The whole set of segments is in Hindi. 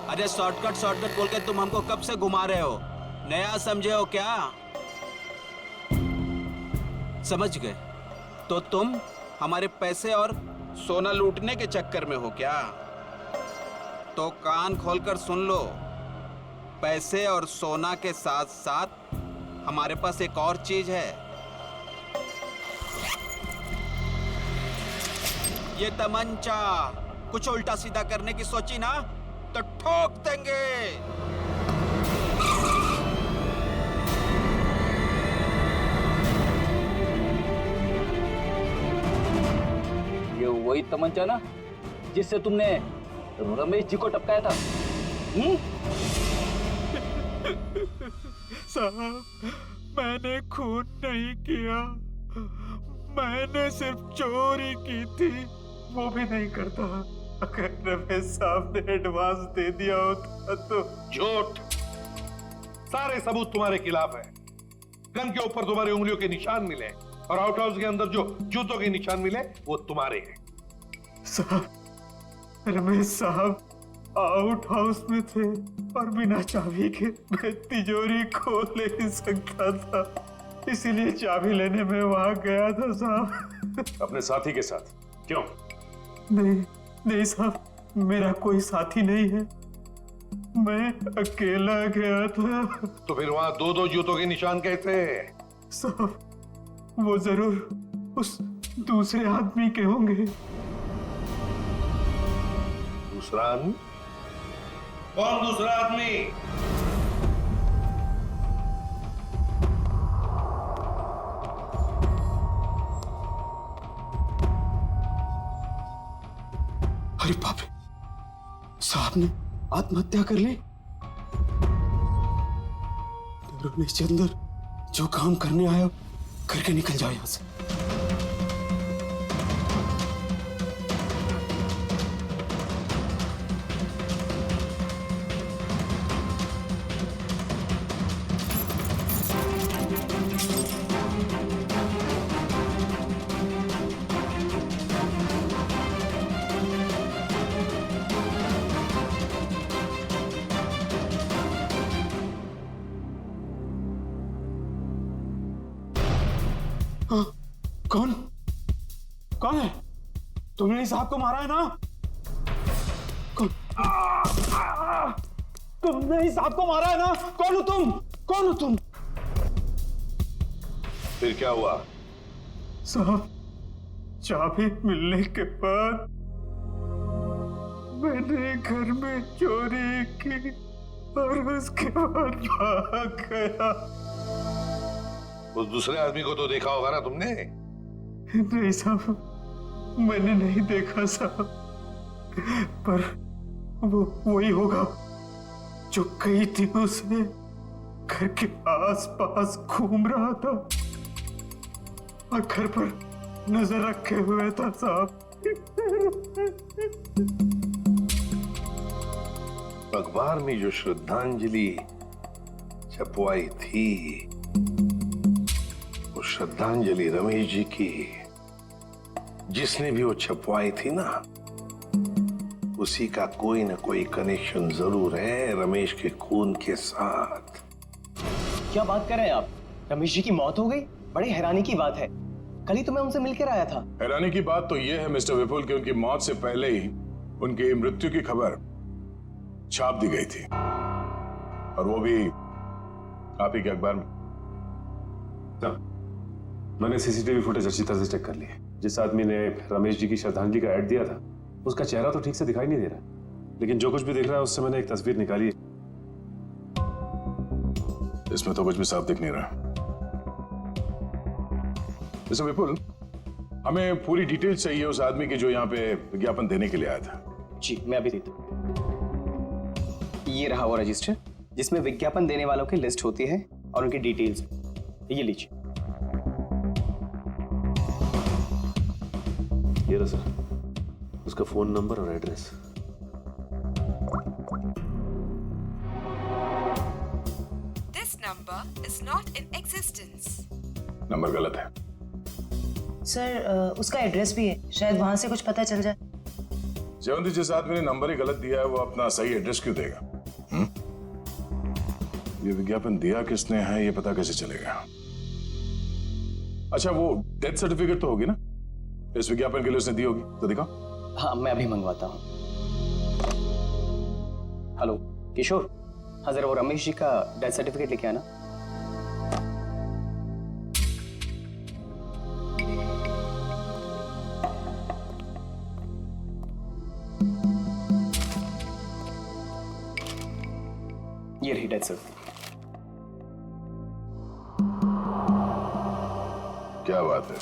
अरे शॉर्टकट बोल के तुम हमको कब से घुमा रहे हो? नया समझे हो क्या? समझ गए? तो तुम हमारे पैसे और सोना लूटने के चक्कर में हो क्या? तो कान खोलकर सुन लो, पैसे और सोना के साथ साथ हमारे पास एक और चीज है। ये तमंचा। कुछ उल्टा सीधा करने की सोची ना तो ठोक देंगे। ये वही तमंचा ना जिससे तुमने रमेश जी को टपकाया था? साहब, मैंने खून नहीं किया, मैंने सिर्फ चोरी की थी, वो भी नहीं करता। अगर रमेश साहब ने एडवांस दे दिया होता तो। झूठ। सारे सबूत तुम्हारे खिलाफ है। गन के ऊपर तुम्हारी उंगलियों के निशान मिले और आउट हाउस के अंदर जो जूतों के निशान मिले वो तुम्हारे हैं। साहब, रमेश साहब आउट हाउस में थे और बिना चाबी के मैं तिजोरी खोल नहीं सकता था, इसीलिए चाबी लेने में वहां गया था साहब। अपने साथी के साथ? क्यों? नहीं साहब, मेरा कोई साथी नहीं है, मैं अकेला गया था। तो फिर वहां दो दो जूतों के निशान कैसे? साहब, वो जरूर उस दूसरे आदमी के होंगे। दूसरा आदमी? कौन दूसरा आदमी? अरे बाप रे, साहब ने आत्महत्या कर ली। रमेश चंद्र जो काम करने आया करके निकल जाओ यहां से। हाँ, कौन है? तुमने इस साहब को मारा है ना? तुमने इस साहब को मारा है ना? कौन हो तुम? कौन हो तुम? फिर क्या हुआ? साहब, चाबी मिलने के बाद मैंने घर में चोरी की और उसके बाद भाग गया। उस दूसरे आदमी को तो देखा होगा ना तुमने? नहीं साहब, मैंने नहीं देखा साहब, पर वो वही होगा जो कई दिनों से घर के आस-पास घूम रहा था और घर पर नजर रखे हुए था साहब। अखबार में जो श्रद्धांजलि छपवाई थी, वो श्रद्धांजलि रमेश जी की, जिसने भी वो छपवाई थी ना, उसी का कोई ना कोई कनेक्शन जरूर है रमेश के खून के साथ। क्या बात कर रहे हैं आप? रमेश जी की मौत हो गई? बड़ी हैरानी की बात है, कल ही तो मैं उनसे मिलकर आया था। हैरानी की बात तो यह है मिस्टर विपुल कि उनकी मौत से पहले ही उनकी मृत्यु की खबर छाप दी गई थी, और वो भी आप ही के अखबार में। मैंने सीसीटीवी फुटेज अच्छी तरह से चेक कर ली है। जिस आदमी ने रमेश जी की श्रद्धांजलि का ऐड दिया था, उसका चेहरा तो ठीक से दिखाई नहीं दे रहा, लेकिन जो कुछ भी दिख रहा है उससे मैंने एक तस्वीर निकाली है। इसमें तो कुछ भी साफ दिख नहीं रहा। मिस्टर विपुल, हमें पूरी डिटेल चाहिए उस आदमी की जो यहाँ पे विज्ञापन देने के लिए आया था। जी, मैं अभी देता हूँ। ये रहा वो रजिस्टर जिसमें विज्ञापन देने वालों की लिस्ट होती है और उनकी डिटेल्स। ये लीजिए। ये रहा सर, उसका फोन नंबर और address. This number is not in existence. Number गलत है। सर, उसका एड्रेस भी है, शायद वहां से कुछ पता चल जाए। जयवंती जिस आदमी ने नंबर ही गलत दिया है वो अपना सही एड्रेस क्यों देगा? ये विज्ञापन दिया किसने है ये पता कैसे चलेगा? अच्छा वो डेथ सर्टिफिकेट तो होगी ना इस विज्ञापन के लिए उसने दी होगी, तो दिखाओ। हाँ मैं अभी मंगवाता हूँ। हेलो किशोर, हाँ जरा वो रमेश जी का डेथ सर्टिफिकेट लेके आना। ये रही डेथ सर्टिफिकेट। क्या बात है,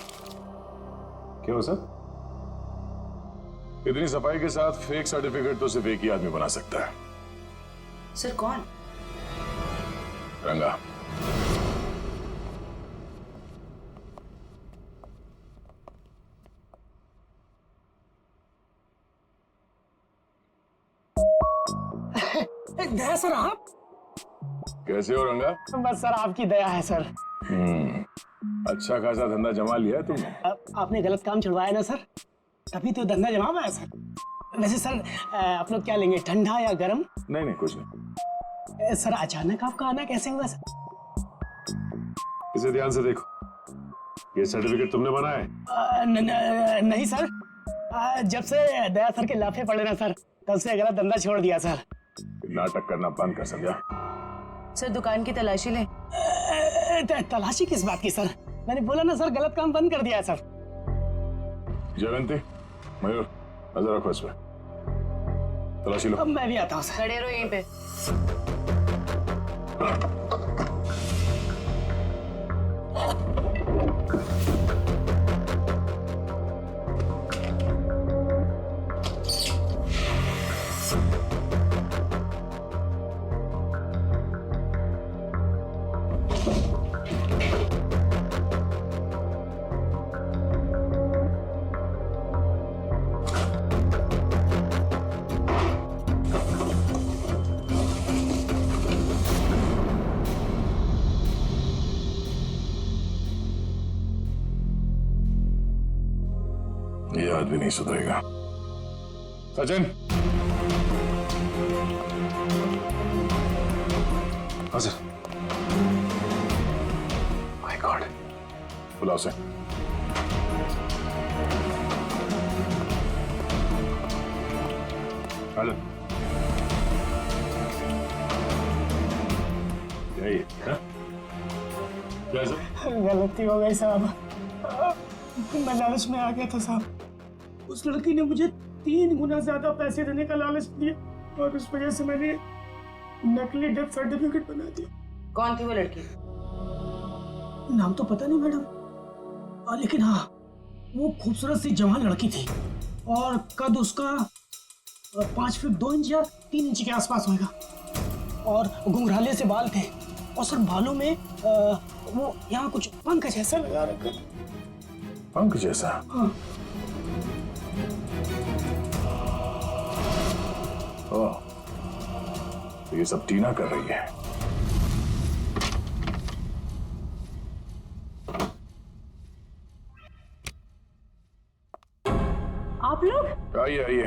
क्यों सर? इतनी सफाई के साथ फेक सर्टिफिकेट तो सिर्फ एक ही आदमी बना सकता है। सर कौन? रंगा। दया सर आप? कैसे हो रंगा? बस सर आपकी दया है सर। अच्छा खासा धंधा जमा लिया है तुमने। आपने गलत काम छुड़वाया ना सर, तभी तो धंधा जमा पाया सर। वैसे सर आप लोग क्या लेंगे, ठंडा या गर्म? नहीं कुछ नहीं। सर अचानक आपका आना कैसे हुआ सर? इसे ध्यान से देखो, ये सर्टिफिकेट तुमने बनाया है? नहीं सर, जब से दया सर के लाफे पड़े ना सर, तब से गलत धंधा छोड़ दिया सर। नाटक करना बंद कर, समझा? सर दुकान की तलाशी ले। तलाशी किस बात की सर? मैंने बोला ना सर, गलत काम बंद कर दिया है सर। जयवंती, मयूर, नजर रखो इस पे, तलाशी लो। अब मैं भी आता हूँ सर। खड़े रहो यहीं पे। ये आदमी नहीं सुधरेगा। सचिन, हाँ सर। माय गॉड, बुलाओ से। हेलो, यही है? क्या सर? गलती हो गई साहब, मैं लालच में आ गया था साहब। उस लड़की ने मुझे 3 गुना ज्यादा पैसे देने का लालच दिया और उस वजह से मैंने नकली डेथ सर्टिफिकेट बना दिया। कौन थी वो लड़की? नाम तो पता नहीं मैडम, लेकिन हाँ वो खूबसूरत सी जवान लड़की थी और कद उसका 5 फीट 2 इंच या 3 इंच के आसपास होगा और घुंघराले से बाल थे और सर बालों में वो यहाँ कुछ पंख जैसा लगा रखा। पंख जैसा? हाँ। ओह, तो ये सब टीना कर रही है। आप लोग? आइए आइए।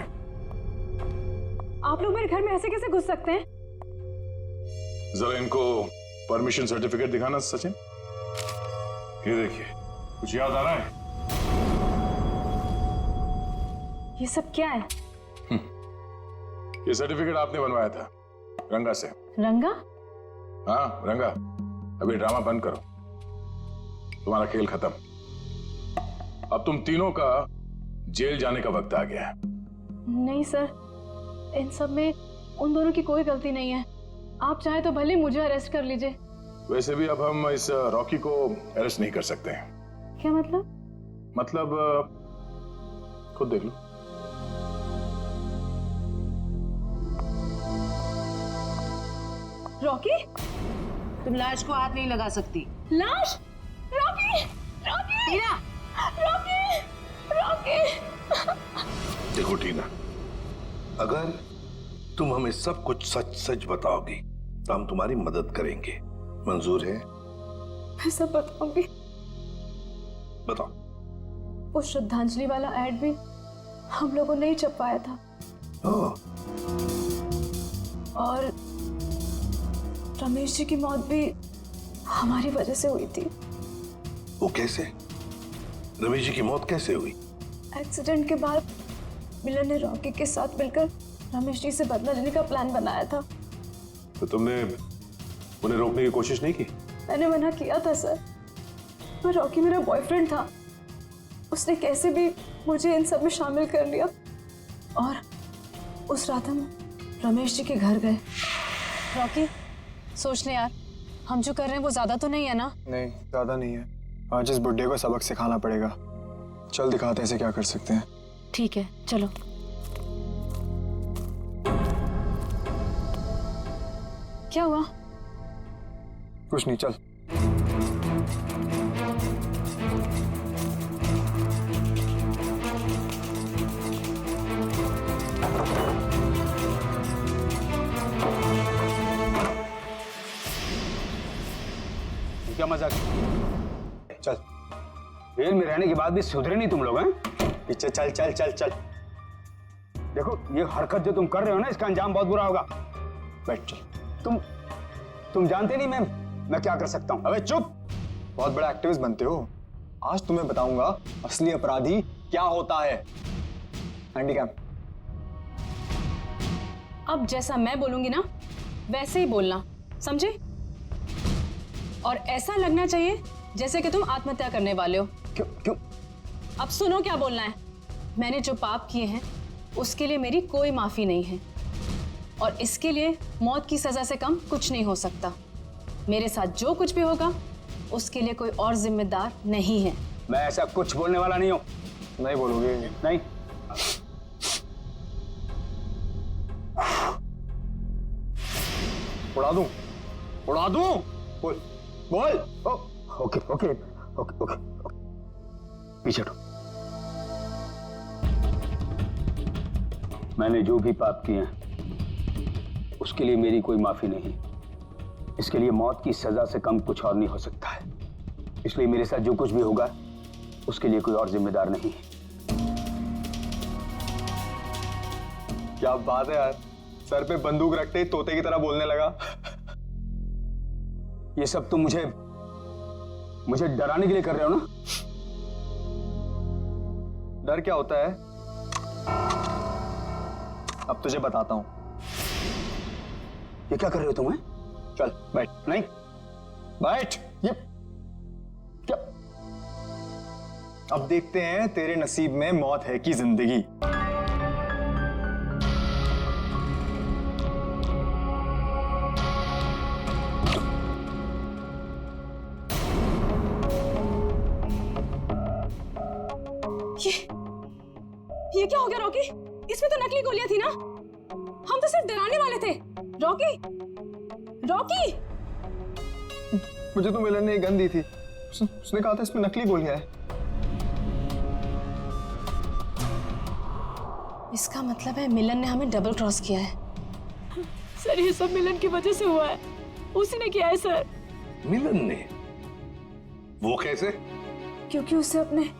आप लोग मेरे घर में ऐसे कैसे घुस सकते हैं? जरा इनको परमिशन सर्टिफिकेट दिखाना सचिन। ये देखिए, कुछ याद आ रहा है? ये सब क्या है? ये सर्टिफिकेट आपने बनवाया था रंगा से। रंगा? हाँ रंगा, अभी ड्रामा बंद करो, तुम्हारा खेल खत्म। अब तुम तीनों का जेल जाने का वक्त आ गया है। नहीं सर, इन सब में उन दोनों की कोई गलती नहीं है। आप चाहे तो भले मुझे अरेस्ट कर लीजिए। वैसे भी अब हम इस रॉकी को अरेस्ट नहीं कर सकते हैं। क्या मतलब? मतलब खुद देख लो। रॉकी? तुम लाश को हाथ नहीं लगा सकती। लाश? रॉकी! रॉकी! टीना! रॉकी! रॉकी! देखो टीना, अगर तुम हमें सब कुछ सच सच बताओगी तो हम तुम्हारी मदद करेंगे। मंजूर है? मैं सब बताऊंगी। बताओ। वो श्रद्धांजलि वाला एड भी हम लोगों ने ही छपवाया था। ओह, और रमेश जी की मौत भी हमारी वजह से हुई थी। वो कैसे? रमेश जी की मौत कैसे हुई? एक्सीडेंट के बाद मिलन ने रॉकी के साथ मिलकर रमेश जी से बदला लेने का प्लान बनाया था। तो तुमने उन्हें रोकने की कोशिश नहीं की? मैंने मना किया था सर, पर रॉकी मेरा बॉयफ्रेंड था। उसने कैसे भी मुझे इन सब में शामिल कर लिया और उस रात हम रमेश जी के घर गए। रॉकी, सोच ले यार, हम जो कर रहे हैं वो ज्यादा तो नहीं है ना? नहीं, ज्यादा नहीं है। आज इस बुड्ढे को सबक सिखाना पड़ेगा। चल दिखाते हैं इसे क्या कर सकते हैं। ठीक है, चलो। क्या हुआ? कुछ नहीं, चल। क्या मजाक? चल जेल में रहने के बाद भी सुधरे नहीं तुम लोग हैं? पीछे चल चल चल चल। देखो ये हरकत जो तुम कर रहे हो ना, इसका अंजाम बहुत बुरा होगा। बैठ चल। तुम जानते नहीं मैं क्या कर सकता हूँ। अबे चुप! बहुत बड़ा एक्टिविस्ट बनते हो। आज तुम्हें बताऊंगा असली अपराधी क्या होता है। हैंडीकैम। अब जैसा मैं बोलूंगी ना वैसे ही बोलना, समझे? और ऐसा लगना चाहिए जैसे कि तुम आत्महत्या करने वाले हो। क्यों? अब सुनो क्या बोलना है। मैंने जो पाप किए हैं उसके लिए मेरी कोई माफी नहीं है, और इसके लिए मौत की सजा से कम कुछ नहीं हो सकता। मेरे साथ जो कुछ भी होगा उसके लिए कोई और जिम्मेदार नहीं है। मैं ऐसा कुछ बोलने वाला नहीं हूँ। नहीं बोलोगे? नहीं। उड़ा दूं? उड़ा दूं? बोल बोल। ओके ओके ओके ओके, पीछे हटो। मैंने जो भी पाप किए हैं उसके लिए मेरी कोई माफी नहीं। इसके लिए मौत की सजा से कम कुछ और नहीं हो सकता है। इसलिए मेरे साथ जो कुछ भी होगा उसके लिए कोई और जिम्मेदार नहीं। क्या बात है यार, सर पे बंदूक रखते ही तोते की तरह बोलने लगा। ये सब तुम मुझे डराने के लिए कर रहे हो ना? डर क्या होता है अब तुझे बताता हूं। ये क्या कर रहे हो तुम? चल बैठ। नहीं बैठ। ये क्या? अब देखते हैं तेरे नसीब में मौत है कि जिंदगी। ये क्या हो गया रॉकी? इसमें तो नकली गोलियां थी ना। हम तो सिर्फ डराने वाले थे। Rocky, Rocky! मुझे तो मिलन ने एक गन दी थी। उसने कहा था इसमें नकली गोलियां हैं। इसका मतलब है मिलन ने हमें डबल क्रॉस किया है। सर ये सब मिलन की वजह से हुआ है। उसी ने किया है सर। मिलन ने? वो कैसे? क्योंकि उसे अपने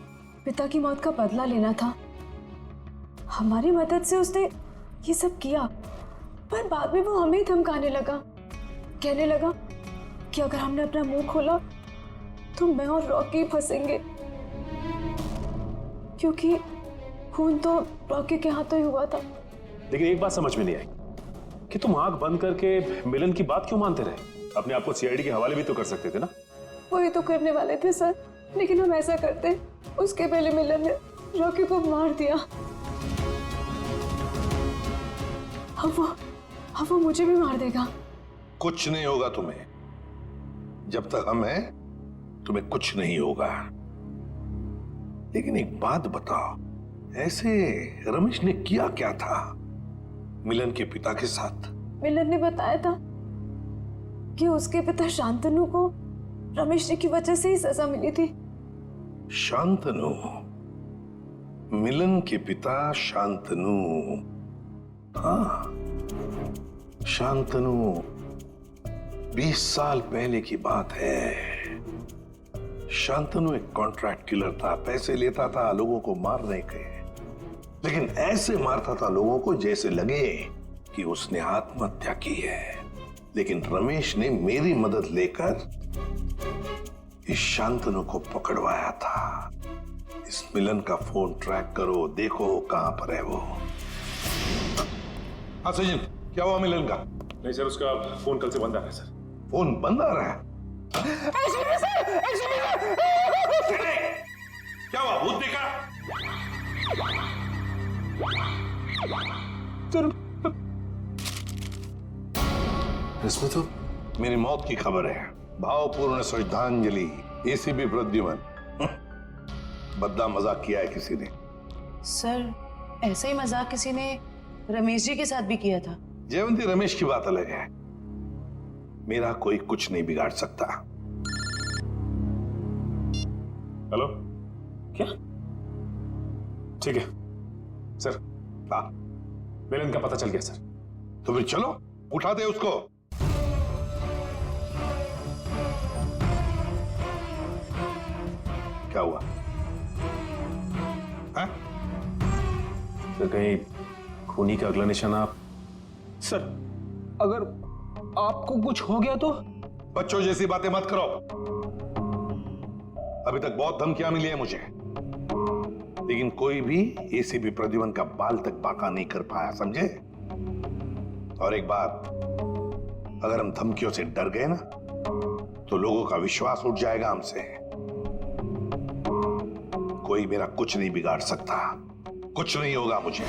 पिता की मौत का बदला लेना था। हमारी मदद से उसने ये सब किया, पर बाद में वो हमें ही धमकाने लगा। कहने लगा कि अगर हमने अपना मुंह खोला तो मैं और रॉकी फंसेंगे, क्योंकि खून तो रॉकी के हाथों ही हुआ था। लेकिन एक बात समझ में नहीं आई कि तुम आंख बंद करके मिलन की बात क्यों मानते रहे? अपने आप को सीआईडी के हवाले भी तो कर सकते थे ना? वही तो करने वाले थे सर, लेकिन हम ऐसा करते उसके पहले मिलन ने रॉकी को मार दिया। अब वो मुझे भी मार देगा। कुछ नहीं होगा तुम्हें। जब तक हम हैं तुम्हें कुछ नहीं होगा। लेकिन एक बात बताओ, ऐसे रमेश ने किया क्या था मिलन के पिता के साथ? मिलन ने बताया था कि उसके पिता शांतनु को रमेश जी की वजह से ही सजा मिली थी। शांतनु? मिलन के पिता शांतनु? हाँ, शांतनु 20 साल पहले की बात है। शांतनु एक कॉन्ट्रैक्ट किलर था, पैसे लेता था लोगों को मारने के। लेकिन ऐसे मारता था लोगों को जैसे लगे कि उसने आत्महत्या की है। लेकिन रमेश ने मेरी मदद लेकर इस शांतनु को पकड़वाया था। इस मिलन का फोन ट्रैक करो, देखो कहां पर है वो। हाँ सचिन, क्या हुआ मिलन का? नहीं सर, उसका फोन कल से बंद आ रहा है सर। फोन बंद आ रहा है? क्या हुआ, भूत देखा? इसमें तो मेरी मौत की खबर है। भावपूर्ण श्रद्धांजलि, एसीपी प्रद्युमन। बदला मजाक किया है किसी ने। सर, ऐसा ही मजाक किसी ने रमेश जी के साथ भी किया था। जयवंती, रमेश की बात अलग है। मेरा कोई कुछ नहीं बिगाड़ सकता। हेलो, क्या? ठीक है सर। हाँ, मिलन का पता चल गया सर। तो फिर चलो, उठाते उसको। क्या हुआ? है? सर, कहीं खूनी का अगला निशाना आप? सर, अगर आपको कुछ हो गया तो? बच्चों जैसी बातें मत करो। अभी तक बहुत धमकियां मिली है मुझे, लेकिन कोई भी एसीपी प्रद्युमन का बाल तक बांका नहीं कर पाया, समझे? और एक बात, अगर हम धमकियों से डर गए ना, तो लोगों का विश्वास उठ जाएगा हमसे। कोई मेरा कुछ नहीं बिगाड़ सकता, कुछ नहीं होगा मुझे।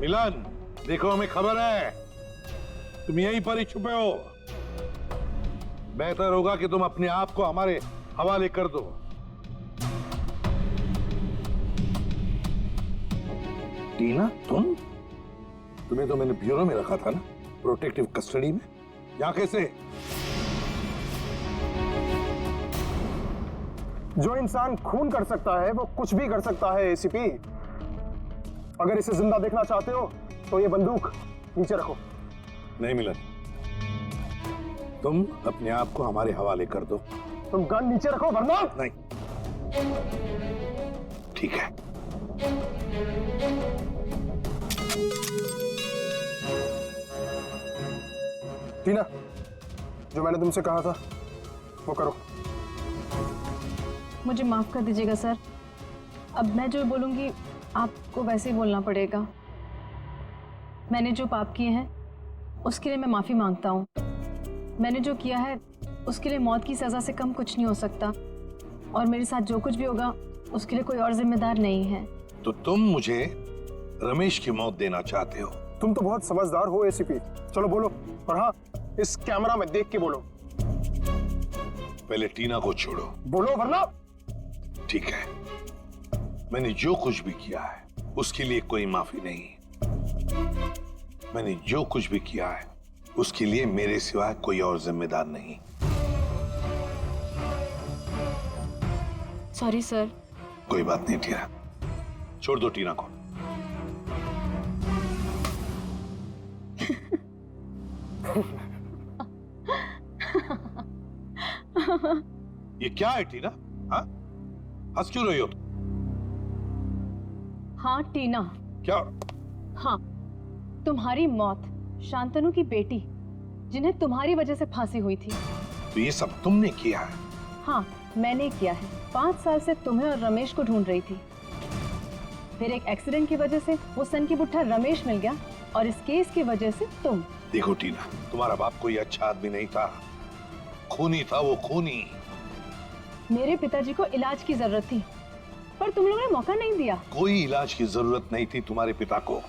मिलन, देखो हमें खबर है तुम यहीं पर ही छुपे हो। बेहतर होगा कि तुम अपने आप को हमारे हवाले कर दो। टीना, तुम्हें तो मैंने ब्यूरो में रखा था ना, प्रोटेक्टिव कस्टडी में। यहाँ कैसे? जो इंसान खून कर सकता है वो कुछ भी कर सकता है एसीपी। अगर इसे जिंदा देखना चाहते हो तो ये बंदूक नीचे रखो। नहीं मिलन, तुम अपने आप को हमारे हवाले कर दो। तुम गन नीचे रखो वरना। नहीं, ठीक है। टीना, जो मैंने तुमसे कहा था वो करो। मुझे माफ कर दीजिएगा सर, अब मैं जो बोलूंगी आपको वैसे ही बोलना पड़ेगा। मैंने जो पाप किए हैं उसके लिए मैं माफी मांगता हूँ। मैंने जो किया है उसके लिए मौत की सजा से कम कुछ नहीं हो सकता, और मेरे साथ जो कुछ भी होगा उसके लिए कोई और जिम्मेदार नहीं है। तो तुम मुझे रमेश की मौत देना चाहते हो? तुम तो बहुत समझदार हो एसीपी। चलो बोलो, और हाँ, इस कैमरा में देख के बोलो। पहले टीना को छोड़ो। बोलो वरना। ठीक है, मैंने जो कुछ भी किया है उसके लिए कोई माफी नहीं। मैंने जो कुछ भी किया है उसके लिए मेरे सिवाय कोई और जिम्मेदार नहीं। Sorry sir. कोई बात नहीं टीना, छोड़ दो टीना को। ये क्या है टीना? हाँ, हंस क्यों रही हो तुम? हाँ टीना। क्या? हाँ, तुम्हारी मौत शांतनु की बेटी, जिन्हें तुम्हारी वजह से फांसी हुई थी। तो ये सब तुमने किया है? हाँ, मैंने किया है। 5 साल से तुम्हें और रमेश को ढूंढ रही थी। फिर एक एक्सीडेंट की वजह से वो सन की बुट्ठा रमेश मिल गया, और इस केस की वजह से तुम। देखो टीना, तुम्हारा बाप कोई अच्छा आदमी नहीं था, खूनी था वो, खूनी। मेरे पिताजी को इलाज की जरूरत थी, पर तुम लोगों ने मौका नहीं दिया। कोई इलाज की जरूरत नहीं थी तुम्हारे पिता को।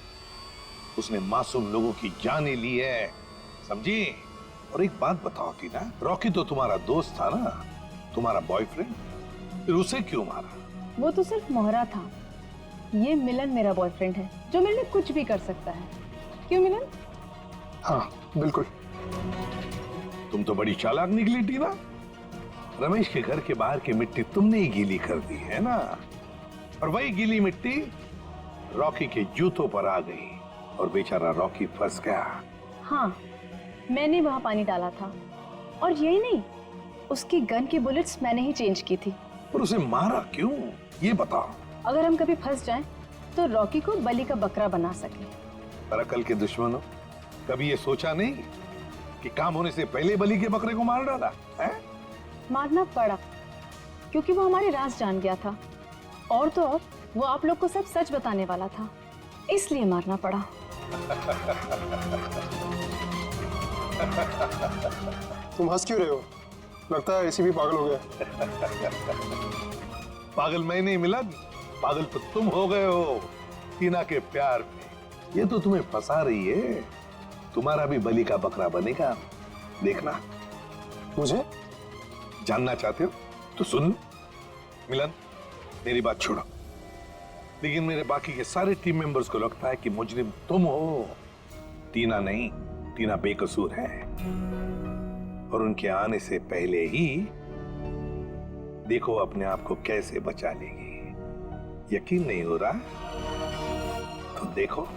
उसने मासूम लोगों की जानें ली है, समझी? और एक बात बताओ टीना, रॉकी तो तुम्हारा दोस्त था ना, तुम्हारा बॉयफ्रेंड, फिर उसे क्यों मारा? वो तो सिर्फ मोहरा था। ये मिलन मेरा बॉयफ्रेंड है, जो मेरे लिए कुछ भी कर सकता है। क्यों मिलन? हाँ बिल्कुल। तुम तो बड़ी चालाक निकली टीना। रमेश के घर के बाहर की मिट्टी तुमने ही गीली कर दी है ना, और वही गीली मिट्टी रॉकी के जूतों पर आ गई और बेचारा रॉकी फंस गया। हाँ, मैंने वहां पानी डाला था, और यही नहीं, उसकी गन की बुलेट्स मैंने ही चेंज की थी। और उसे मारा क्यों, ये बताओ। अगर हम कभी फंस जाएं, तो रॉकी को बलि का बकरा बना सके। पर अकल के दुश्मनों, कभी ये सोचा नहीं कि काम होने से पहले बलि के बकरे को मार डाला है? मारना पड़ा क्योंकि वो हमारे राज जान गया था, और तो और वो आप लोग को सब सच बताने वाला था, इसलिए मारना पड़ा। तुम हंस क्यों रहे हो? लगता है एसीपी पागल हो गया। पागल मैं नहीं मिलन, पागल तो तुम हो गए हो टीना के प्यार में। ये तो तुम्हें फंसा रही है। तुम्हारा भी बलि का बकरा बनेगा, देखना। मुझे जानना चाहते हो तो सुन लो। मिलन, मेरी बात छोड़ो, लेकिन मेरे बाकी के सारे टीम मेंबर्स को लगता है कि मुजरिम तुम हो, टीना नहीं। टीना बेकसूर है, और उनके आने से पहले ही देखो अपने आप को कैसे बचा लेगी। यकीन नहीं हो रहा तो देखो।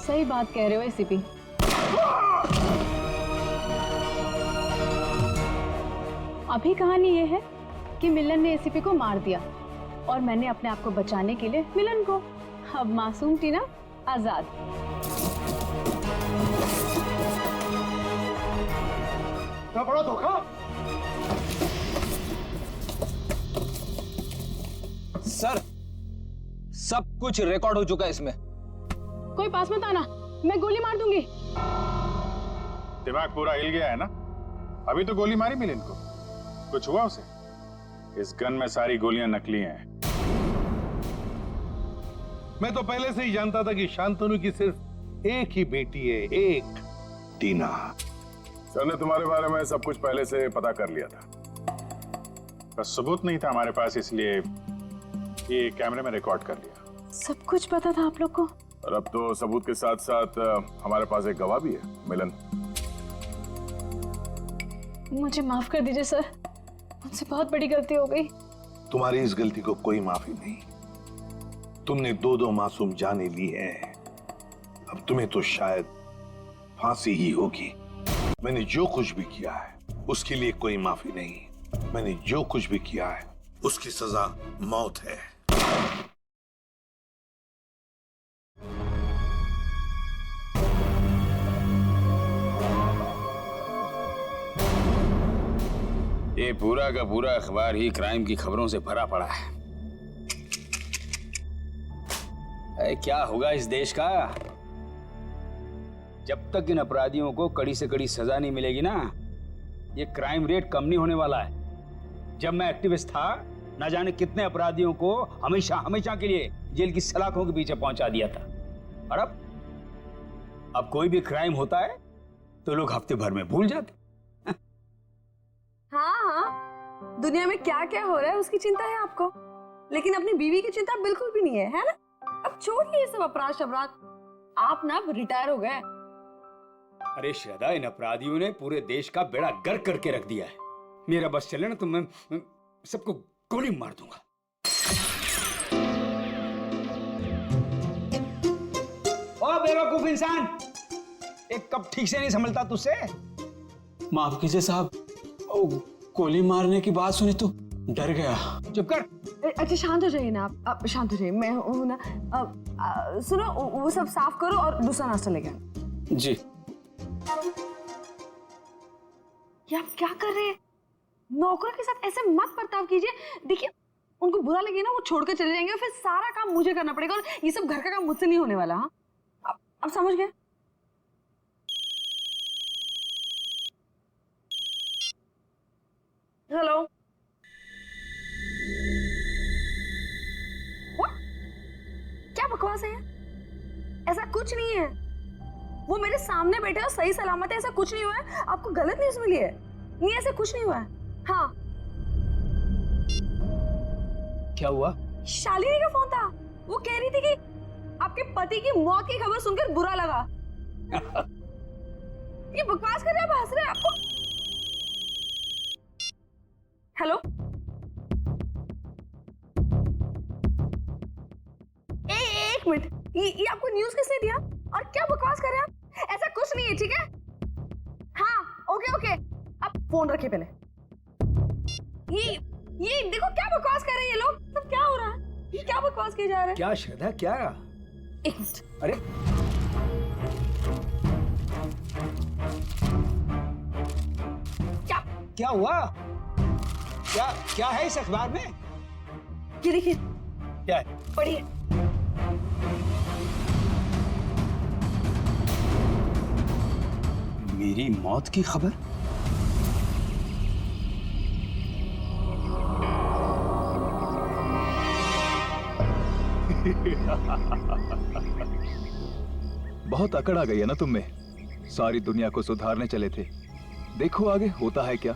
सही बात कह रहे हो एसीपी। अभी कहानी ये है कि मिलन ने एसीपी को मार दिया, और मैंने अपने आप को बचाने के लिए मिलन को। अब मासूम टीना आजाद। क्या बड़ा धोखा। सर, सब कुछ रिकॉर्ड हो चुका है इसमें। कोई पास मत आना, मैं गोली मार दूंगी। दिमाग पूरा हिल गया है ना? अभी तो गोली मारी मिलन को, कुछ हुआ उसे? इस गन में सारी गोलियां नकली हैं। मैं तो पहले से ही जानता था कि शांतनु की सिर्फ एक ही बेटी है, एक, टीना। सर ने तुम्हारे बारे में सब कुछ पहले से पता कर लिया था, बस सबूत नहीं था हमारे पास, इसलिए ये कैमरे में रिकॉर्ड कर लिया। सब कुछ पता था आप लोग को? और अब तो सबूत के साथ साथ हमारे पास एक गवाह भी है, मिलन। मुझे माफ कर दीजिए सर, मुझसे बहुत बड़ी गलती हो गई। तुम्हारी इस गलती को कोई माफी नहीं। तुमने दो मासूम जाने ली है, अब तुम्हें तो शायद फांसी ही होगी। मैंने जो कुछ भी किया है उसके लिए कोई माफी नहीं। मैंने जो कुछ भी किया है उसकी सजा मौत है। ये पूरा का पूरा अखबार ही क्राइम की खबरों से भरा पड़ा है। क्या होगा इस देश का जब तक इन अपराधियों को कड़ी से कड़ी सजा नहीं मिलेगी ना? ये क्राइम रेट कम नहीं होने वाला है। जब मैं एक्टिविस्ट था, ना जाने कितने अपराधियों को हमेशा हमेशा के लिए जेल की सलाखों के पीछे पहुंचा दिया था, और अब कोई भी क्राइम होता है तो लोग हफ्ते भर में भूल जाते। हाँ, दुनिया में क्या क्या हो रहा है उसकी चिंता है आपको, लेकिन अपनी बीवी की चिंता बिल्कुल भी नहीं है ना? अब छोड़िए ये सब अपराध शबराध, आप ना रिटायर हो गए। अरे श्रद्धा, इन अपराधियों ने पूरे देश का बेड़ा गर्क करके रख दिया है। मेरा बस चले ना तो मैं सबको गोली मार दूंगा। ओ बेवकूफ इंसान, एक कप ठीक से नहीं संभलता तुझसे? माफ कीजिए साहब, गोली मारने की बात सुनी तो डर गया। चुप कर। अच्छा शांत हो जाइए ना आप शांत हो जाइए। मैं हूँ ना। सुनो, वो सब साफ करो और दूसरा नाश्ता लेके आना। जी। ये आप क्या कर रहे हैं? नौकरों के साथ ऐसे मत बर्ताव कीजिए। देखिए, उनको बुरा लगे ना, वो छोड़ कर चले जाएंगे, फिर सारा काम मुझे करना पड़ेगा, और ये सब घर का काम मुझसे नहीं होने वाला। हाँ, अब समझ गए? हेलो, क्या बकवास है? ऐसा कुछ नहीं है, वो मेरे सामने बैठे और सही सलामत है, ऐसा कुछ नहीं हुआ है। आपको गलत न्यूज़ मिली है? नहीं, ऐसा कुछ नहीं हुआ है। हाँ, क्या हुआ? शालिनी का फोन था। वो कह रही थी कि आपके पति की मौत की खबर सुनकर बुरा लगा। ये बकवास कर रहे हैं, आप हंस रहे हैं। आपको हेलो, एक मिनट, ये आपको न्यूज़ किसने दिया और क्या बकवास कर रहे हैं आप? ऐसा कुछ नहीं है, ठीक है? हाँ, ओके ओके, आप फोन रखिए पहले। ये देखो क्या बकवास कर रहे हैं ये लोग। सब क्या हो रहा है? ये क्या बकवास किए जा रहे हैं? क्या श्रद्धा, क्या? एक मिनट। अरे क्या हुआ? क्या है इस अखबार में? ये देखिए, क्या है? पढ़िए। मेरी मौत की खबर? बहुत अकड़ आ गई है ना तुम में। सारी दुनिया को सुधारने चले थे, देखो आगे होता है क्या।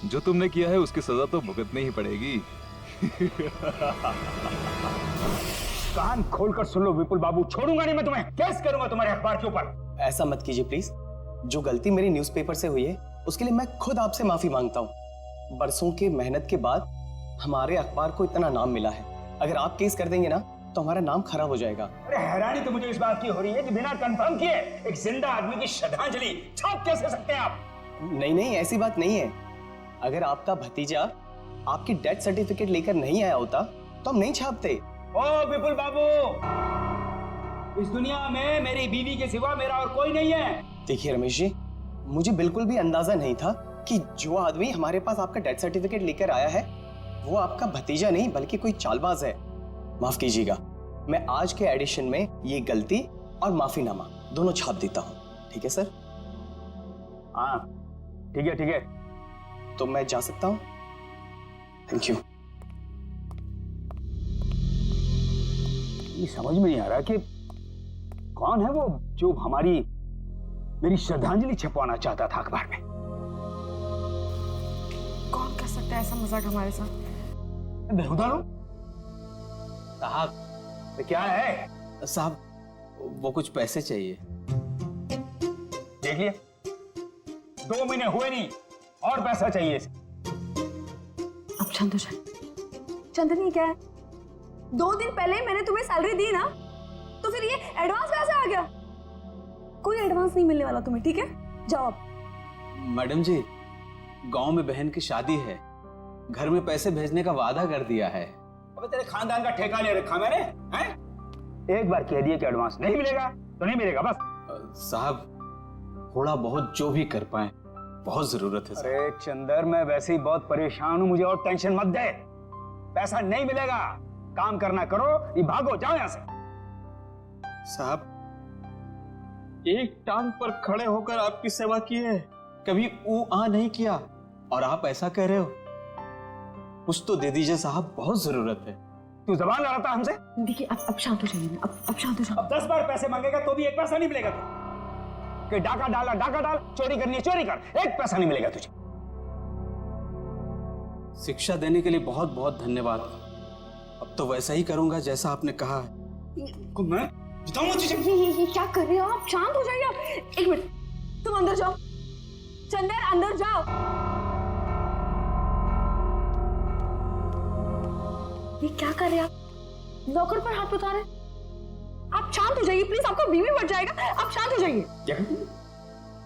जो तुमने किया है उसकी सजा तो भुगतनी ही पड़ेगी। कान खोलकर सुन लो विपुल बाबू, छोड़ूंगा नहीं मैं तुम्हें, केस करूंगा तुम्हारे अखबार के ऊपर। ऐसा मत कीजिए प्लीज। जो गलती मेरी न्यूज़पेपर से हुई है उसके लिए मैं खुद आपसे माफी मांगता हूँ। बरसों के मेहनत के बाद हमारे अखबार को इतना नाम मिला है। अगर आप केस कर देंगे ना तो हमारा नाम खराब हो जाएगा। अरे हैरानी तो मुझे इस बात की हो रही है कि बिना कंफर्म किए एक जिंदा आदमी की श्रद्धांजलि छाप कैसे सकते हैं आप? नहीं, ऐसी बात नहीं है। अगर आपका भतीजा आपकी डेथ सर्टिफिकेट लेकर नहीं आया होता तो हम नहीं छापते। ओ विपुल बाबू, इस दुनिया में मेरी बीवी के सिवा मेरा और कोई नहीं है। देखिए रमेश जी, मुझे बिल्कुल भी अंदाजा नहीं था कि जो आदमी हमारे पास आपका डेथ सर्टिफिकेट लेकर आया है वो आपका भतीजा नहीं बल्कि कोई चालबाज है। माफ कीजिएगा, मैं आज के एडिशन में ये गलती और माफीनामा दोनों छाप देता हूँ। ठीक है सर? हाँ ठीक है। तो मैं जा सकता हूँ? Thank you. ये समझ में नहीं आ रहा कि कौन है वो जो मेरी श्रद्धांजलि छपवाना चाहता था अखबार में। कौन कर सकता है ऐसा मजाक हमारे साथ? बेहुदा लोग। साहब तो क्या है? साहब वो कुछ पैसे चाहिए। देख लिया, 2 महीने हुए नहीं और पैसा चाहिए इसे। अब शांत हो जाए। चंदनी क्या है, 2 दिन पहले मैंने तुम्हें सैलरी दी ना, तो फिर ये एडवांस कैसे आ गया? कोई एडवांस नहीं मिलने वाला तुम्हें, ठीक है? जाओ अब। मैडम जी, गांव में बहन की शादी है, घर में पैसे भेजने का वादा कर दिया है। अबे तेरे खानदान का ठेका ले रखा मैंने, हैं? एक बार कह दिया कि एडवांस नहीं मिलेगा तो नहीं मिलेगा बस। साहब थोड़ा बहुत जो भी कर पाए, बहुत जरूरत है। अरे चंदर, मैं वैसे ही बहुत परेशान हूँ, मुझे और टेंशन मत दे। पैसा नहीं मिलेगा, काम करना करो, ये भागो, जाओ यहाँ से। साहब एक टांग पर खड़े होकर आपकी सेवा की है, कभी ऊ आ नहीं किया, और आप ऐसा कह रहे हो? कुछ तो दे दीजिए साहब, बहुत जरूरत है। तू जबान लड़ाता हमसे? देखिए अब शांत हो जाइए, अब शांत हो जाओ। अब 10 बार पैसे मांगेगा तो भी एक पैसा नहीं मिलेगा तुझे। कि डाका डाल, चोरी करनी है चोरी कर, एक पैसा नहीं मिलेगा तुझे। शिक्षा देने के लिए बहुत बहुत धन्यवाद। अब तो वैसा ही करूंगा जैसा आपने कहा है। मैं बताऊंगा तुझे। ये क्या कर रहे हो आप? शांत हो जाइए आप। एक मिनट, तुम अंदर जाओ। चंदर अंदर जाओ। ये क्या कर रहे हैं आप? नौकर पर हाथ उठा रहे हैं। आप शांत हो जाइए प्लीज, आपका बीवी बढ़ जाएगा। आप शांत हो जाइए।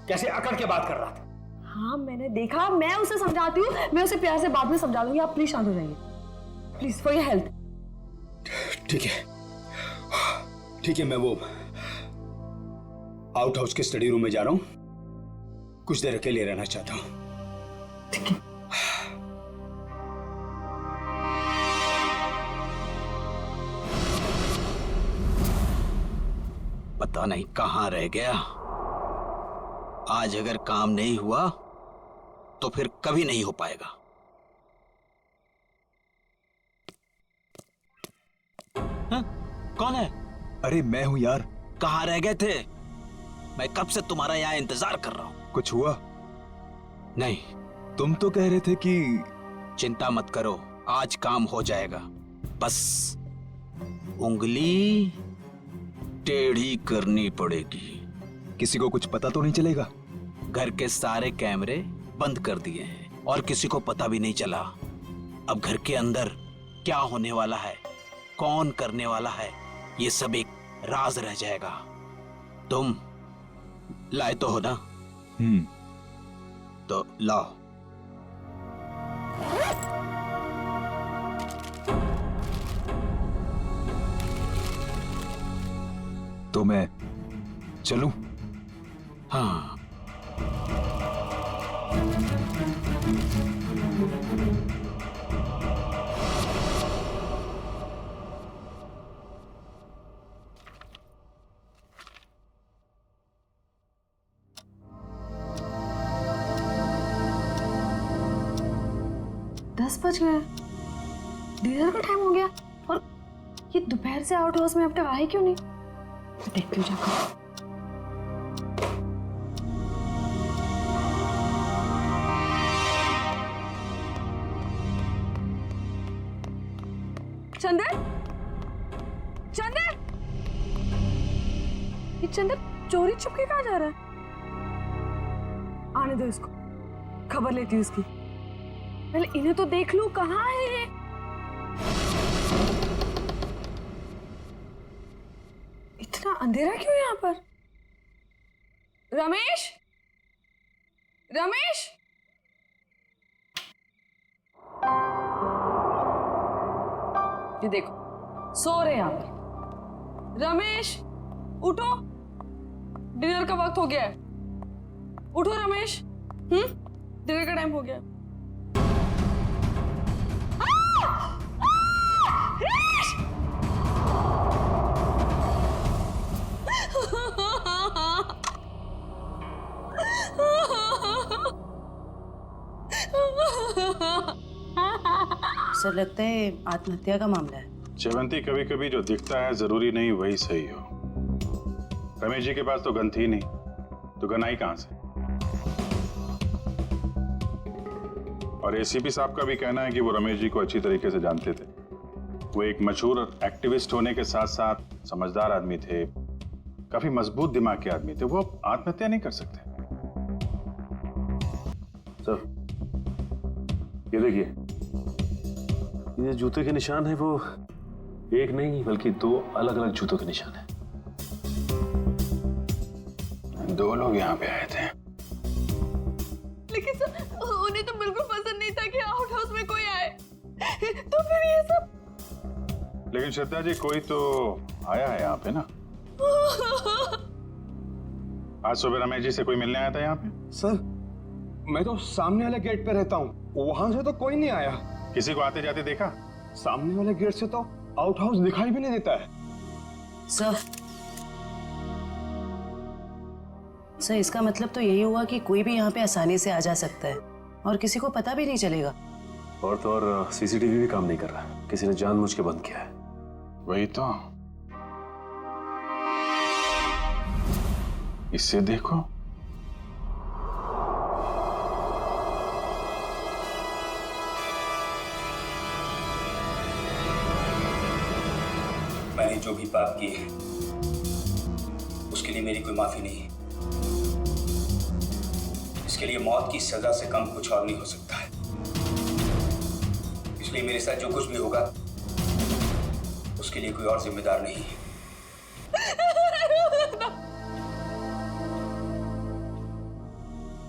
कैसे अकड़ के बात कर रहा था? हाँ मैंने देखा, मैं उसे समझाती हूँ, मैं उसे प्यार से बाद में समझा दूंगी। आप प्लीज शांत हो जाइए, प्लीज फॉर योर हेल्थ। ठीक है, मैं वो आउट हाउस के स्टडी रूम में जा रहा हूँ, कुछ देर अकेले रहना चाहता हूँ। ठीक है। पता नहीं कहां रह गया। आज अगर काम नहीं हुआ तो फिर कभी नहीं हो पाएगा। हाँ? कौन है? अरे मैं हूं यार। कहां रह गए थे? मैं कब से तुम्हारा यहाँ इंतजार कर रहा हूं। कुछ हुआ? नहीं। तुम तो कह रहे थे कि चिंता मत करो, आज काम हो जाएगा। बस उंगली टेढ़ी करनी पड़ेगी। किसी को कुछ पता तो नहीं चलेगा? घर के सारे कैमरे बंद कर दिए हैं और किसी को पता भी नहीं चला। अब घर के अंदर क्या होने वाला है, कौन करने वाला है, ये सब एक राज रह जाएगा। तुम लाए तो हो ना? तो लाओ। तो मैं चलूं? हाँ। बज गए, डिनर का टाइम हो गया और ये दोपहर से आउट हाउस में अब तक आए क्यों नहीं? देखती हूँ जाकर। चंदर, चंदर, ये चंदर चोरी छुपके कहाँ जा रहा है? आने दो इसको, खबर लेती हूँ इसकी। पहले इन्हें तो देख लूं, कहाँ है ये? इतना अंधेरा क्यों यहाँ पर? रमेश, रमेश, ये देखो सो रहे यहाँ पर। रमेश उठो, डिनर का वक्त हो गया है। उठो रमेश, डिनर का टाइम हो गया। सर लगता है आत्महत्या का मामला है। चवंती, कभी कभी जो दिखता है जरूरी नहीं वही सही हो। रमेश जी के पास तो गन थी नहीं, तो गन आई कहां से? और एसीपी साहब का भी कहना है कि वो रमेश जी को अच्छी तरीके से जानते थे। वो एक मशहूर एक्टिविस्ट होने के साथ साथ समझदार आदमी थे, काफी मजबूत दिमाग के आदमी थे। वो आत्महत्या नहीं कर सकते। सर ये देखिए, ये जूते के निशान है वो एक नहीं बल्कि दो अलग अलग जूतों के निशान है। दो लोग यहाँ पे आए थे। लेकिन सर उन्हें तो बिल्कुल पसंद नहीं था कि आउट हाउस में कोई आए, तो फिर ये सब। लेकिन श्रद्धा जी, कोई तो आया है यहाँ पे ना? आज सुबह रमेश जी से कोई मिलने आया था यहाँ पे? सर मैं तो सामने वाले गेट पे रहता हूँ, वहां से तो कोई नहीं आया। किसी को आते जाते देखा? सामने वाले गेट से तो आउट हाउस दिखाई भी नहीं देता है। सर इसका मतलब तो यही हुआ कि कोई भी यहाँ पे आसानी से आ जा सकता है और किसी को पता भी नहीं चलेगा। और तो और सीसीटीवी भी काम नहीं कर रहा, किसी ने जानबूझ के बंद किया है। वही तो, इससे देखो। मैंने जो भी पाप किए हैं उसके लिए मेरी कोई माफी नहीं है। इसके लिए मौत की सजा से कम कुछ और नहीं हो सकता है। इसलिए मेरे साथ जो कुछ भी होगा उसके लिए कोई और जिम्मेदार नहीं है।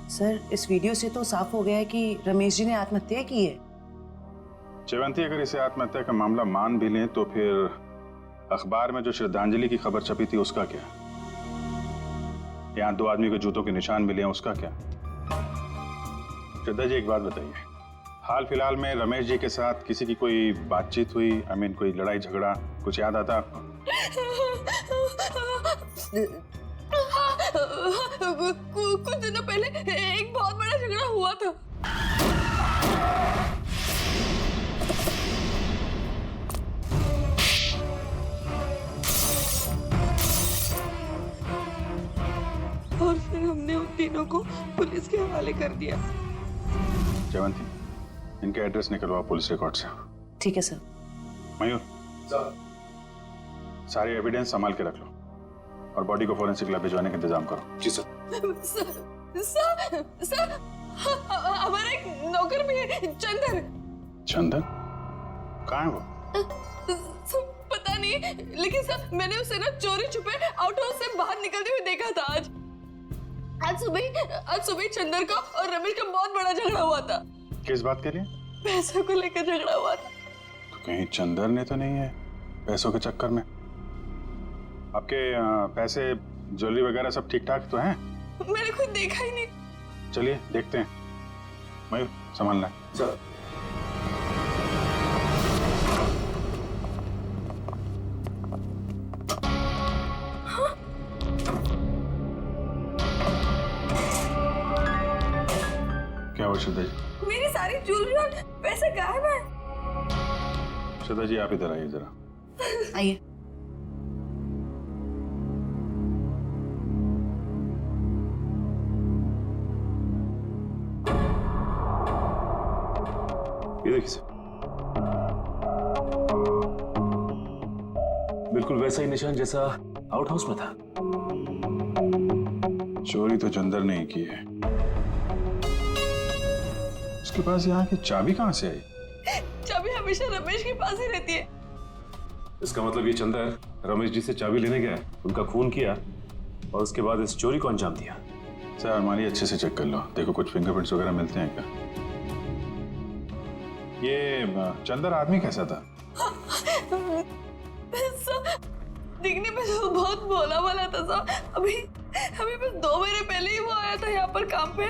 सर इस वीडियो से तो साफ हो गया है कि रमेश जी ने आत्महत्या की है। जयवंती, अगर इसे आत्महत्या का मामला मान भी लें तो फिर अखबार में जो श्रद्धांजलि की खबर छपी थी उसका क्या? यहाँ दो आदमी के जूतों के निशान मिले हैं, उसका क्या? श्रद्धा जी एक बात बताइए, हाल फिलहाल में रमेश जी के साथ किसी की कोई बातचीत हुई? कोई लड़ाई झगड़ा कुछ याद आता आपको? कुछ दिनों पहले एक बहुत बड़ा झगड़ा हुआ था। और फिर हमने उन तीनों को पुलिस के हवाले कर दिया। जयवंती, इनके एड्रेस निकलवाओ पुलिस रिकॉर्ड से। ठीक है सर। मयूर, सारे एविडेंस संभाल के रख लो और बॉडी को फोरेंसिक लैब भिजवाने का इंतजाम करो। जी सर। सर हमारा एक नौकर भी है, चंदन। चंदन? कहाँ है वो? पता पता नहीं, लेकिन सर मैंने उसे ना चोरी छुपे आउट हाउस से बाहर निकलते हुए देखा था। आज सुबह चंदर का और रमेश का बहुत बड़ा झगड़ा हुआ था। किस बात के लिए? पैसों को लेकर झगड़ा हुआ था। तो कहीं चंदर ने तो नहीं है पैसों के चक्कर में? आपके पैसे ज्वेलरी वगैरह सब ठीक ठाक तो हैं? मैंने खुद देखा ही नहीं। चलिए देखते हैं। मयूर संभालना सर। क्या हुआ श्रद्धा जी? मेरी सारी ज्वेलरी और पैसे गायब है। श्रद्धा जी आप इधर आइए जरा। आइए। ये देखिए सर, बिल्कुल वैसा ही निशान जैसा आउट हाउस में था। चोरी तो चंदर ने ही की है। उसके पास यहाँ की चाबी कहाँ से आई? चाबी हमेशा रमेश के पास ही रहती है। इसका मतलब ये चंदर रमेश जी से चाबी लेने गया, उनका खून किया और उसके बाद इस चोरी को अंजाम दिया। सर अलमारी अच्छे से चेक कर लो, देखो कुछ फिंगरप्रिंट्स वगैरह मिलते हैं क्या? ये चंदर आदमी कैसा था? दिखने में तो बहुत भोला भाला था साहब। अभी बस 2 महीने पहले ही वो आया था यहाँ पर काम पे।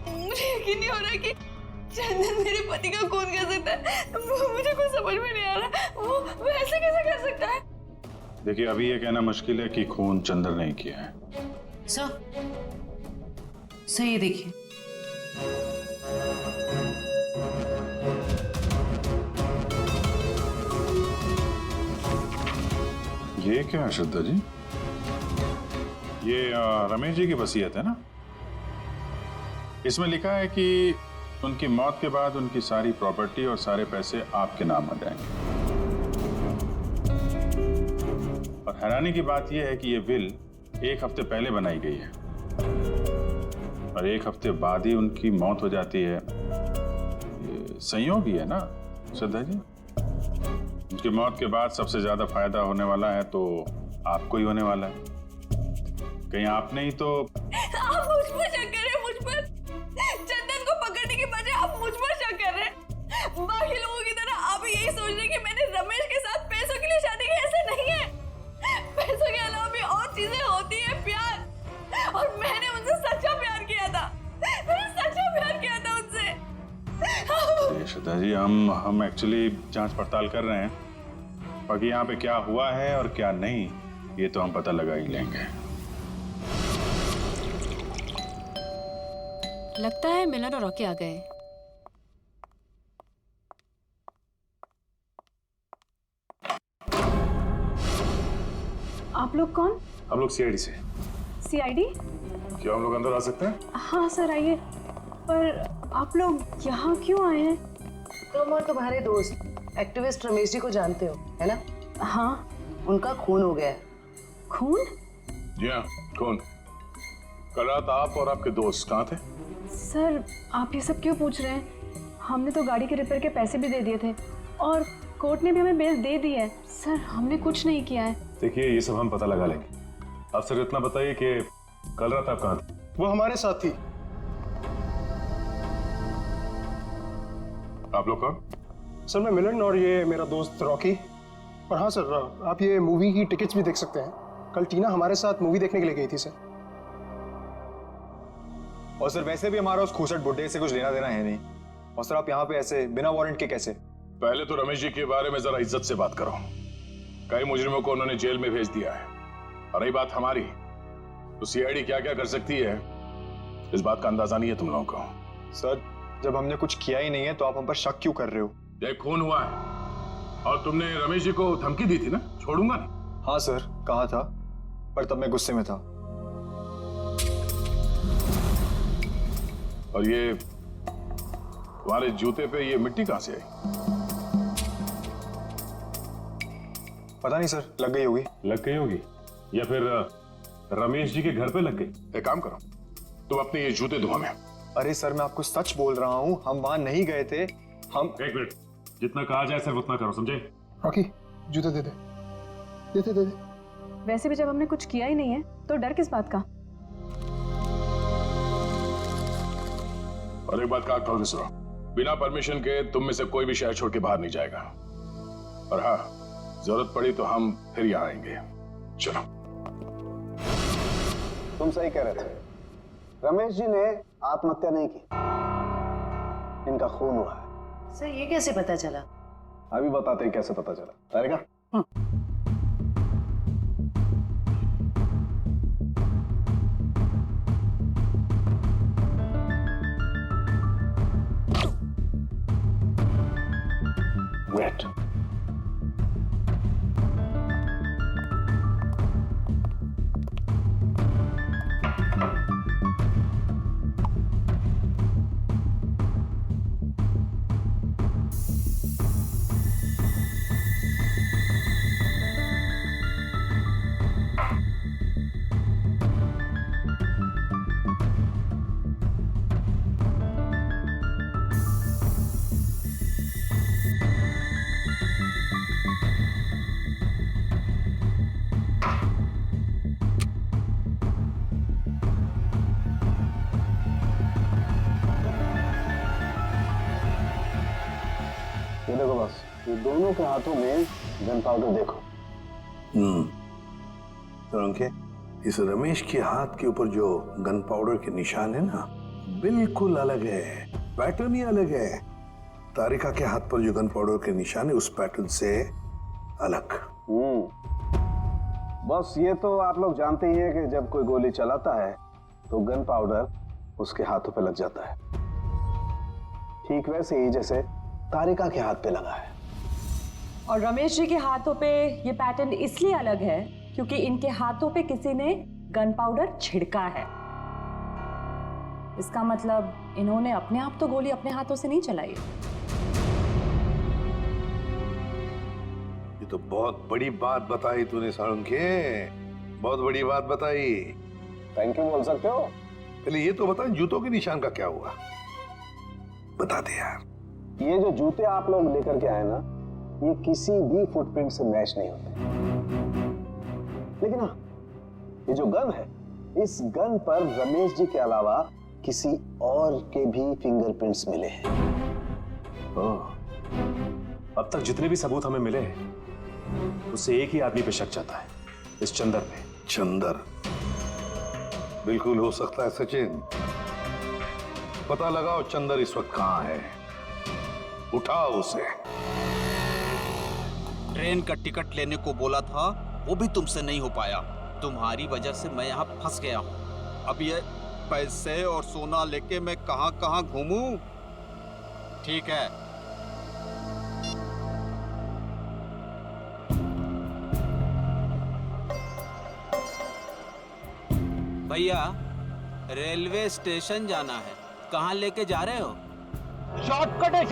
मुझे यकीन नहीं हो रहा कि चंदर मेरे पति का खून कर सकता है। मुझे कुछ समझ में नहीं आ रहा, वो ऐसे कैसे कर सकता है? देखिए अभी ये कहना मुश्किल है कि खून चंदर ने किया है। सर ये देखिए। ये क्या है श्रद्धा जी? ये रमेश जी की वसीयत है ना? इसमें लिखा है कि उनकी मौत के बाद उनकी सारी प्रॉपर्टी और सारे पैसे आपके नाम हो जाएंगे। और हैरानी की बात यह है कि ये विल 1 हफ्ते पहले बनाई गई है और 1 हफ्ते बाद ही उनकी मौत हो जाती है। ये संयोग ही है ना श्रद्धा जी? उनकी मौत के बाद सबसे ज्यादा फायदा होने वाला है तो आपको ही होने वाला है। कहीं आपने ही तो आप मुझ पर शक कर रहे हैं, मुझ पर। चंदन को पकड़ने के बजाय आप मुझ पर शक कर रहे हैं। बाकी लोगों की तरह आप यही सोच रहे हैं कि मैंने रमेश के साथ पैसों के लिए शादी की। ऐसे नहीं है। पैसों के अलावा भी और चीजें होती है, प्यार। और मैंने उनसे सच्चा प्यार किया था। मैंने सच्चा प्यार किया था उनसे। श्रद्धा जी हम एक्चुअली जांच पड़ताल कर रहे हैं। बाकी यहाँ पे क्या हुआ है और क्या नहीं ये तो हम पता लगा ही लेंगे। लगता है मिलन और रॉकी आ गए। आप लोग कौन? हम लोग सीआईडी से। सीआईडी? क्या हम लोग अंदर आ सकते हैं? हाँ सर आइए। पर आप लोग यहाँ क्यों आए हैं? तुम और तुम्हारे दोस्त एक्टिविस्ट रमेश जी को जानते हो, है ना? हाँ। उनका खून हो गया है। खून? जी हाँ, खून। कल रात आप और आपके दोस्त कहाँ थे? सर आप ये सब क्यों पूछ रहे हैं? हमने तो गाड़ी के रिपेयर के पैसे भी दे दिए थे और कोर्ट ने भी हमें बेल दे दी है। सर हमने कुछ नहीं किया है। देखिए ये सब हम पता लगा लेंगे। आप सर इतना बताइए कि कल रात आप कहाँ थे? वो हमारे साथ थी। आप लोग कौन? सर मैं मिलन और ये मेरा दोस्त रॉकी। और हाँ सर आप ये मूवी की टिकट्स भी देख सकते हैं। कल टीना हमारे साथ मूवी देखने के लिए गई थी सर। और सर वैसे भी हमारा उस खूसट बुड्ढे से कुछ लेना देना है नहीं। और सर आप यहाँ पे ऐसे बिना वारंट के कैसे? पहले तो रमेश जी के बारे में जरा इज्जत से बात करो। कई मुजरिमों को उन्होंने जेल में भेज दिया है। और रही बात हमारी, तो सीआईडी क्या क्या कर सकती है इस बात का अंदाजा नहीं है तुम लोगों को। सर जब हमने कुछ किया ही नहीं है तो आप हम पर शक क्यों कर रहे हो? ये खून हुआ है और तुमने रमेश जी को धमकी दी थी ना, छोड़ूंगा नहीं। हाँ सर कहा था, पर तब मैं गुस्से में था। और ये तुम्हारे जूते पे ये मिट्टी कहां से आई? पता नहीं सर, लग गई होगी। लग गई होगी या फिर रमेश जी के घर पे लग गई। एक काम करो, तुम अपने ये जूते धो हमें। अरे सर मैं आपको सच बोल रहा हूँ, हम वहां नहीं गए थे। हम एक मिनट, जितना कहा जाए सिर्फ उतना करो, समझे? रॉकी जूते दे दे, दे दे दे दे। वैसे भी जब हमने कुछ किया ही नहीं है तो डर किस बात का? और एक बात कान खोल के सुनो, बिना परमिशन के तुम में से कोई भी शहर छोड़ के बाहर नहीं जाएगा। और हाँ, जरूरत पड़ी तो हम फिर यहाँ आएंगे। चलो। तुम सही कह रहे थे, रमेश जी ने आत्महत्या नहीं की, इनका खून हुआ है। सर ये कैसे पता चला? अभी बताते हैं कैसे पता चला। तारिका, वेट। ये देखो बस, ये दोनों के हाथों में गन पाउडर देखो। तो अंके, इस रमेश के हाथ के ऊपर जो गन पाउडर के निशान है ना, बिल्कुल अलग है, पैटर्न ही अलग है। तारिका के हाथ पर जो गन पाउडर के निशान है उस पैटर्न से अलग। बस ये तो आप लोग जानते ही हैं कि जब कोई गोली चलाता है तो गन पाउडर उसके हाथों पे लग जाता है, ठीक वैसे ही जैसे तारिका के हाथ पे लगा है। और रमेश जी के हाथों पे ये पैटर्न इसलिए अलग है क्योंकि इनके हाथों पे किसी ने गन पाउडर छिड़का है। इसका मतलब इन्होंने अपने आप तो गोली अपने हाथों से नहीं चलाई। ये तो बहुत बड़ी बात बताई तूने साळुंखे, बहुत बड़ी बात बताई। थैंक यू बोल सकते हो। पहले ये तो बता, जूतों के निशान का क्या हुआ, बता दे यार। ये जो जूते आप लोग लेकर के आए ना, ये किसी भी फुटप्रिंट से मैच नहीं होते, लेकिन हाँ, ये जो गन है, इस गन पर रमेश जी के अलावा किसी और के भी फिंगरप्रिंट्स मिले हैं। अब तक जितने भी सबूत हमें मिले हैं उससे एक ही आदमी पे शक जाता है, इस चंदर पे। चंदर बिल्कुल हो सकता है सचिन। पता लगाओ चंदर इस वक्त कहां है, उठाओ उसे। ट्रेन का टिकट लेने को बोला था, वो भी तुमसे नहीं हो पाया। तुम्हारी वजह से मैं यहाँ फंस गया हूँ। अब ये पैसे और सोना लेके मैं कहाँ कहाँ घूमूं? ठीक है, भैया रेलवे स्टेशन जाना है, कहाँ लेके जा रहे हो? शॉर्टकट है।